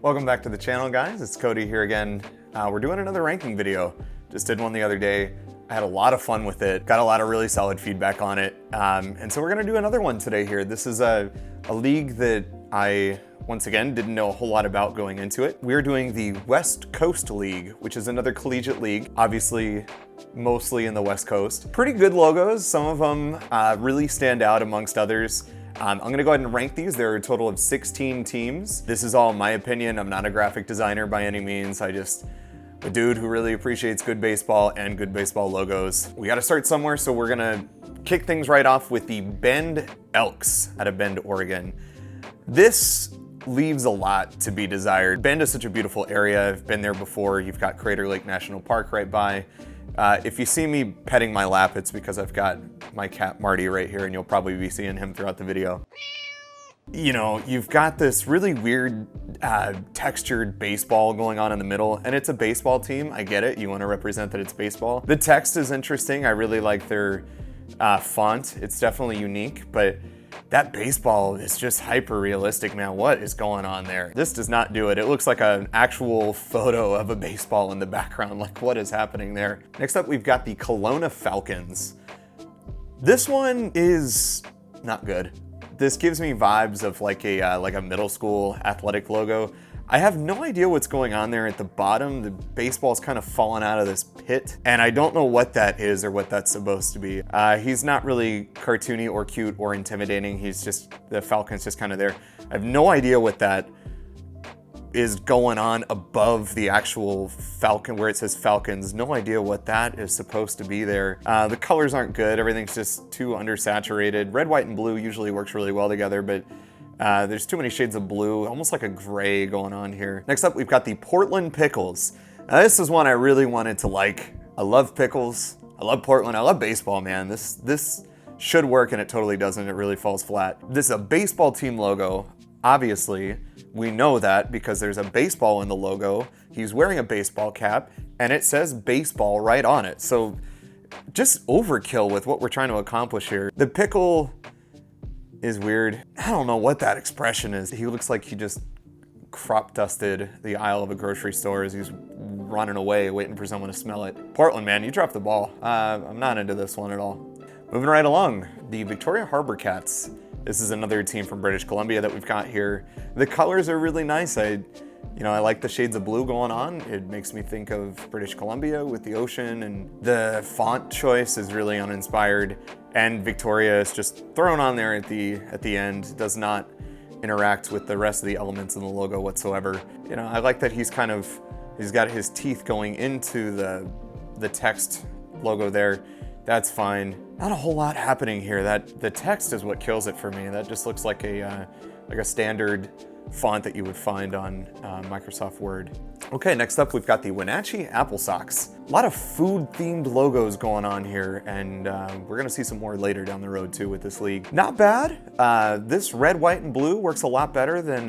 Welcome back to the channel, guys. It's Cody here again. We're doing another ranking video. Just did one the other day. I had a lot of fun with it. Got a lot of really solid feedback on it. And so we're gonna do another one today here. This is a league that I, once again, didn't know a whole lot about going into it. We're doing the West Coast League, which is another collegiate league, obviously mostly in the West Coast. Pretty good logos. Some of them really stand out amongst others. I'm gonna go ahead and rank these. There are a total of 16 teams. This is all my opinion. I'm not a graphic designer by any means. I just, a dude who really appreciates good baseball and good baseball logos. We gotta start somewhere, so we're gonna kick things right off with the Bend Elks out of Bend, Oregon. This leaves a lot to be desired. Bend is such a beautiful area. I've been there before. You've got Crater Lake National Park right by. If you see me petting my lap, it's because I've got my cat Marty right here, and you'll probably be seeing him throughout the video. You know, you've got this really weird textured baseball going on in the middle, and it's a baseball team. I get it. You want to represent that it's baseball. The text is interesting. I really like their font. It's definitely unique, but that baseball is just hyper realistic, man. What is going on there? This does not do it. It looks like an actual photo of a baseball in the background. Like, what is happening there? Next up, we've got the Kelowna Falcons. This one is not good. This gives me vibes of like a middle school athletic logo. I have no idea what's going on there at the bottom. The baseball's kind of fallen out of this pit, and I don't know what that is or what that's supposed to be. He's not really cartoony or cute or intimidating. He's just, the Falcon's just kind of there. I have no idea what that is going on above the actual Falcon, where it says Falcons. No idea what that is supposed to be there. The colors aren't good. Everything's just too undersaturated. Red, white, and blue usually works really well together, but there's too many shades of blue, almost like a gray going on here. Next up, we've got the Portland Pickles. Now, this is one I really wanted to like. I love pickles. I love Portland. I love baseball, man. This should work, and it totally doesn't. It really falls flat. This is a baseball team logo. Obviously, we know that because there's a baseball in the logo. He's wearing a baseball cap, and it says baseball right on it. So just overkill with what we're trying to accomplish here. The pickle is weird. I don't know what that expression is. He looks like he just crop dusted the aisle of a grocery store as he's running away, waiting for someone to smell it. Portland, man, you dropped the ball. I'm not into this one at all. Moving right along, the Victoria Harbour Cats. This is another team from British Columbia that we've got here. The colors are really nice. I like the shades of blue going on. It makes me think of British Columbia with the ocean, and the font choice is really uninspired. And Victoria is just thrown on there at the end. Does not interact with the rest of the elements in the logo whatsoever. You know, I like that he's got his teeth going into the text logo there. That's fine. Not a whole lot happening here. The text is what kills it for me. That just looks like a standard font that you would find on Microsoft Word. Okay, next up we've got the Wenatchee Apple Socks. A lot of food-themed logos going on here, and we're gonna see some more later down the road too with this league. Not bad. This red, white, and blue works a lot better than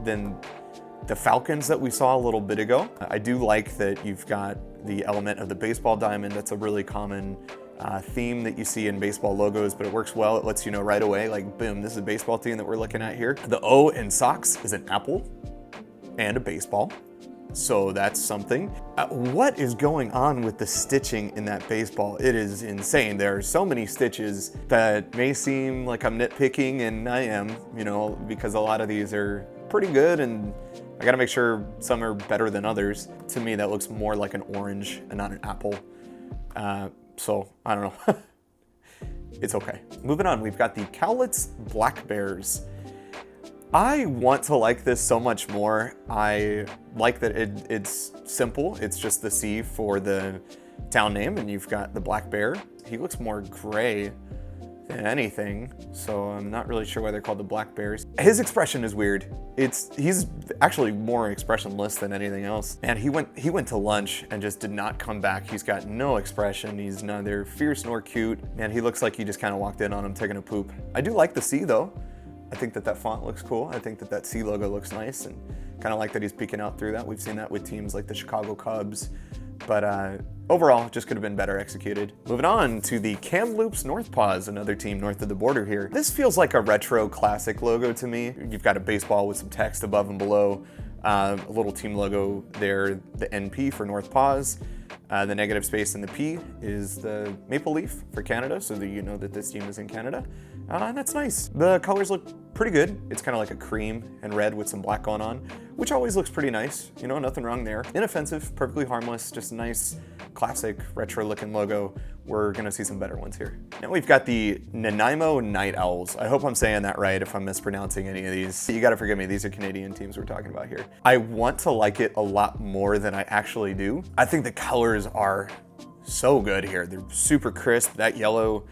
the Falcons that we saw a little bit ago. I do like that you've got the element of the baseball diamond. That's a really common theme that you see in baseball logos, but it works well. It lets you know right away, like, boom, this is a baseball team that we're looking at here. The O in socks is an apple and a baseball, so that's something. What is going on with the stitching in that baseball? It is insane. There are so many stitches that may seem like I'm nitpicking, and I am, because a lot of these are pretty good, and I gotta make sure some are better than others. To me, that looks more like an orange and not an apple. So, I don't know. It's okay. Moving on, we've got the Cowlitz Black Bears. I want to like this so much more. I like that it's simple. It's just the C for the town name, and you've got the black bear. He looks more gray than anything, so I'm not really sure why they're called the Black Bears. His expression is weird. He's actually more expressionless than anything else. And he went to lunch and just did not come back. He's got no expression. He's neither fierce nor cute. Man, he looks like he just kind of walked in on him taking a poop. I do like the C though. I think that font looks cool. I think that C logo looks nice, and kind of like that he's peeking out through that. We've seen that with teams like the Chicago Cubs, but overall, just could have been better executed. Moving on to the Kamloops North Paws, another team north of the border here. This feels like a retro classic logo to me. You've got a baseball with some text above and below. A little team logo there, the NP for North Paws. The negative space in the P is the maple leaf for Canada, so that you know that this team is in Canada. And that's nice. The colors look pretty good. It's kind of like a cream and red with some black going on, which always looks pretty nice. You know, nothing wrong there. Inoffensive, perfectly harmless, just a nice, classic, retro-looking logo. We're gonna see some better ones here. Now we've got the Nanaimo Night Owls. I hope I'm saying that right if I'm mispronouncing any of these. You gotta forgive me, these are Canadian teams we're talking about here. I want to like it a lot more than I actually do. I think the colors are so good here. They're super crisp. That yellow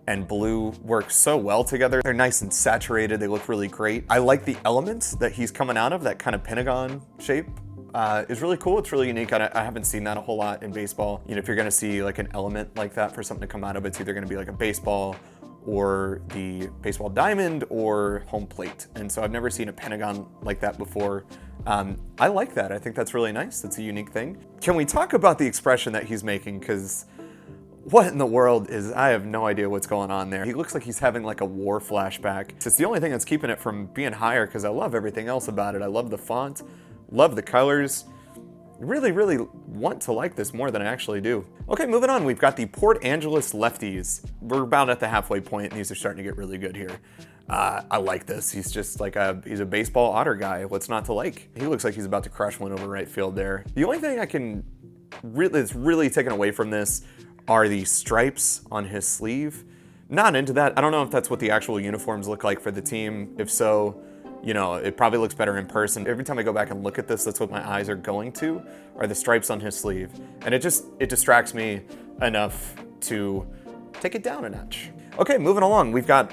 and blue work so well together. They're nice and saturated. They look really great. I like the elements that he's coming out of, that kind of pentagon shape. Is really cool. It's really unique. I haven't seen that a whole lot in baseball. You know, if you're gonna see like an element like that for something to come out of, it's either gonna be like a baseball or the baseball diamond or home plate. And so I've never seen a pentagon like that before. I like that. I think that's really nice. That's a unique thing. Can we talk about the expression that he's making? Because what in the world is, I have no idea what's going on there. He looks like he's having like a war flashback. It's the only thing that's keeping it from being higher because I love everything else about it. I love the font. Love the colors. Really, really want to like this more than I actually do. Okay, moving on. We've got the Port Angeles Lefties. We're about at the halfway point, and these are starting to get really good here. I like this. He's just like he's a baseball otter guy. What's not to like? He looks like he's about to crush one over right field there. The only thing I can that's really taken away from this are the stripes on his sleeve. Not into that. I don't know if that's what the actual uniforms look like for the team. If so, you know, it probably looks better in person. Every time I go back and look at this, that's what my eyes are going to, are the stripes on his sleeve. And it distracts me enough to take it down a notch. Okay, moving along. We've got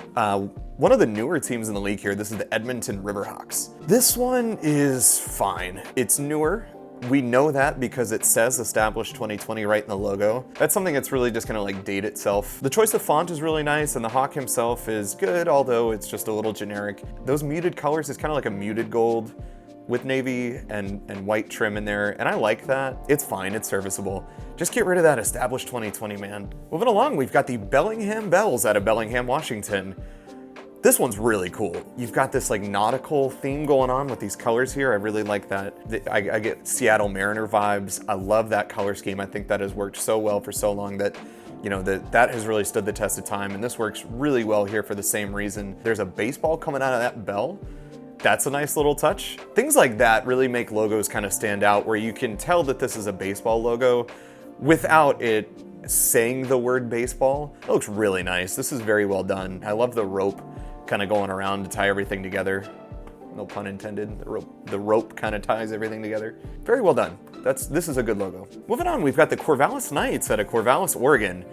one of the newer teams in the league here. This is the Edmonton Riverhawks. This one is fine. It's newer. We know that because it says established 2020 right in the logo. That's something that's really just gonna like date itself. The choice of font is really nice and the hawk himself is good, although it's just a little generic. Those muted colors is kind of like a muted gold with navy and white trim in there, and I like that. It's fine, it's serviceable. Just get rid of that established 2020, man. Moving along, we've got the Bellingham Bells out of Bellingham, Washington. This one's really cool. You've got this like nautical theme going on with these colors here. I really like that. I get Seattle Mariner vibes. I love that color scheme. I think that has worked so well for so long that, you know, that has really stood the test of time. And this works really well here for the same reason. There's a baseball coming out of that bell. That's a nice little touch. Things like that really make logos kind of stand out, where you can tell that this is a baseball logo without it saying the word baseball. It looks really nice. This is very well done. I love the rope kind of going around to tie everything together. No pun intended. The rope kind of ties everything together. Very well done. This is a good logo. Moving on, we've got the Corvallis Knights out of Corvallis, Oregon.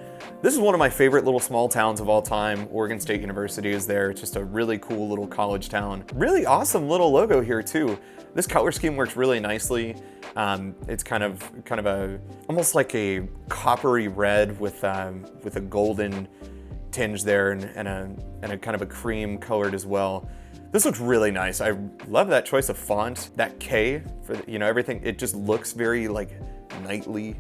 This is one of my favorite little small towns of all time. Oregon State University is there. It's just a really cool little college town. Really awesome little logo here too. This color scheme works really nicely. It's kind of a almost like a coppery red with a golden tinge there and a kind of a cream colored as well. This looks really nice. I love that choice of font, that K for everything. It just looks very like knightly.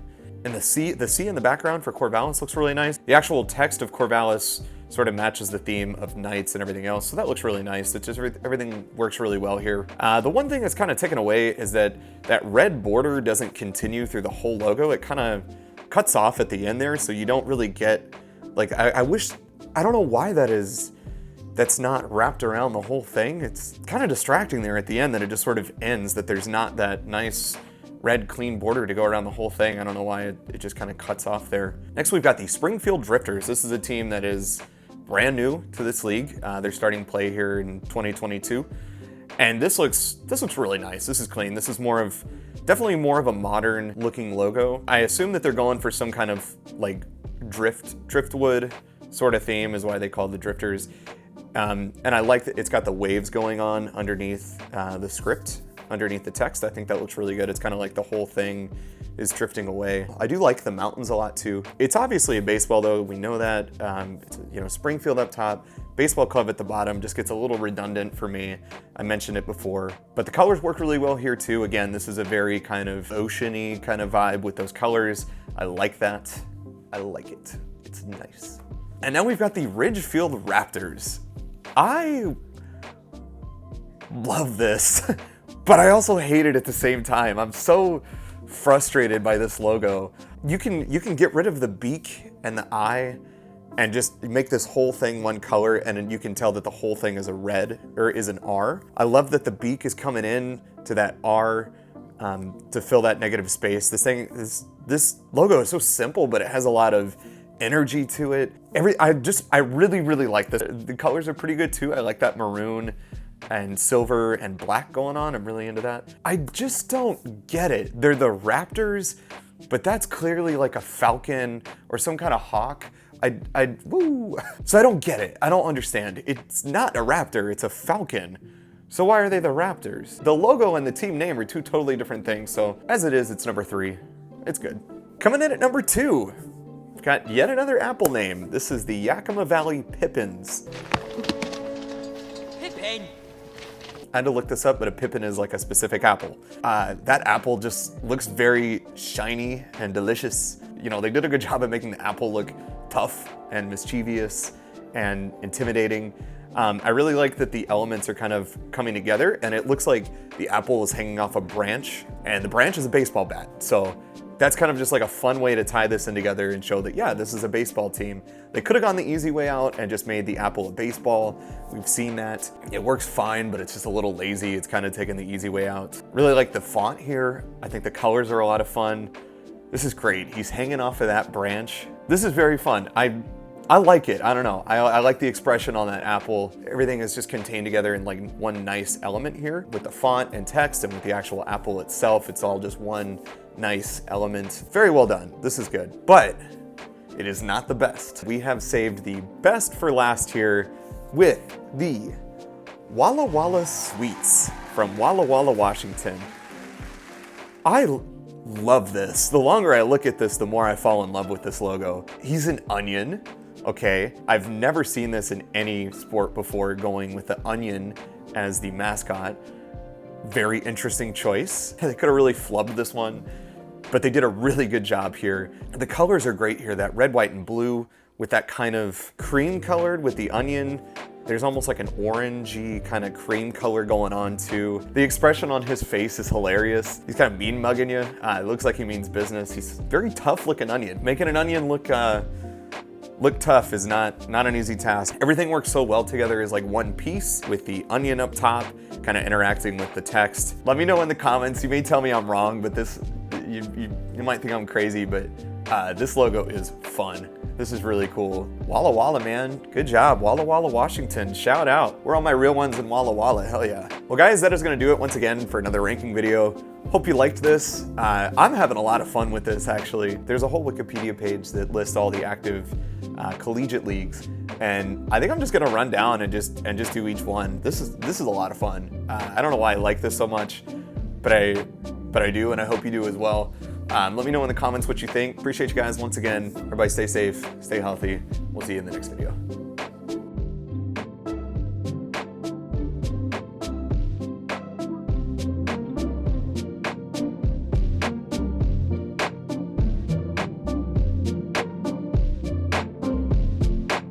And the C in the background for Corvallis looks really nice. The actual text of Corvallis sort of matches the theme of knights and everything else, so that looks really nice. It just everything works really well here. The one thing that's kind of taken away is that red border doesn't continue through the whole logo. It kind of cuts off at the end there, so you don't really get like I don't know why that is. That's not wrapped around the whole thing. It's kind of distracting there at the end that it just sort of ends, that there's not that nice red clean border to go around the whole thing. I don't know why it just kind of cuts off there. Next we've got the Springfield Drifters. This is a team that is brand new to this league. They're starting play here in 2022. And this looks really nice. This is clean. This is definitely more of a modern looking logo. I assume that they're going for some kind of like driftwood sort of theme is why they call the Drifters. And I like that it's got the waves going on underneath the script, underneath the text. I think that looks really good. It's kind of like the whole thing is drifting away. I do like the mountains a lot too. It's obviously a baseball though, we know that. It's, Springfield up top, baseball club at the bottom, just gets a little redundant for me. I mentioned it before, but the colors work really well here too. Again, this is a very kind of ocean-y kind of vibe with those colors. I like that. I like it. It's nice. And now we've got the Ridgefield Raptors. I love this, but I also hate it at the same time. I'm so frustrated by this logo. You can get rid of the beak and the eye and just make this whole thing one color, and then you can tell that the whole thing is a red, or is an R. I love that the beak is coming in to that R to fill that negative space. This logo is so simple, but it has a lot of energy to it. I really, really like this. The colors are pretty good too. I like that maroon and silver and black going on. I'm really into that. I just don't get it. They're the Raptors, but that's clearly like a falcon or some kind of hawk. Woo. So I don't get it. I don't understand. It's not a raptor, it's a falcon. So why are they the Raptors? The logo and the team name are two totally different things. So as it is, it's number 3. It's good. Coming in at number 2, we've got yet another apple name. This is the Yakima Valley Pippins. Pippin. I had to look this up, but a pippin is like a specific apple. That apple just looks very shiny and delicious. You know, they did a good job at making the apple look tough and mischievous and intimidating. I really like that the elements are kind of coming together, and it looks like the apple is hanging off a branch, and the branch is a baseball bat. So that's kind of just like a fun way to tie this in together and show that, yeah, this is a baseball team. They could have gone the easy way out and just made the apple a baseball. We've seen that. It works fine, but it's just a little lazy. It's kind of taking the easy way out. Really like the font here. I think the colors are a lot of fun. This is great. He's hanging off of that branch. This is very fun. I like it. I don't know. I like the expression on that apple. Everything is just contained together in like one nice element here with the font and text, and with the actual apple itself. It's all just one nice element. Very well done. This is good, but it is not the best. We have saved the best for last here with the Walla Walla Sweets from Walla Walla, Washington. I love this. The longer I look at this, the more I fall in love with this logo. He's an onion. Okay, I've never seen this in any sport before, going with the onion as the mascot. Very interesting choice. They could have really flubbed this one, but they did a really good job here. The colors are great here, that red, white, and blue with that kind of cream colored with the onion. There's almost like an orangey kind of cream color going on too. The expression on his face is hilarious. He's kind of mean mugging you. It looks like he means business. He's a very tough looking onion. Making an onion look tough is not an easy task. Everything works so well together as like one piece, with the onion up top kind of interacting with the text. Let me know in the comments. You may tell me I'm wrong, but this, you might think I'm crazy, but this logo is fun. This is really cool. Walla Walla, man. Good job. Walla Walla, Washington. Shout out. We're all my real ones in Walla Walla. Hell yeah. Well, guys, that is going to do it once again for another ranking video. Hope you liked this. I'm having a lot of fun with this, actually. There's a whole Wikipedia page that lists all the active collegiate leagues, and I think I'm just gonna run down and just do each one. This is a lot of fun. I don't know why I like this so much, but I do, and I hope you do as well. Let me know in the comments what you think. Appreciate you guys once again. Everybody stay safe, stay healthy. We'll see you in the next video.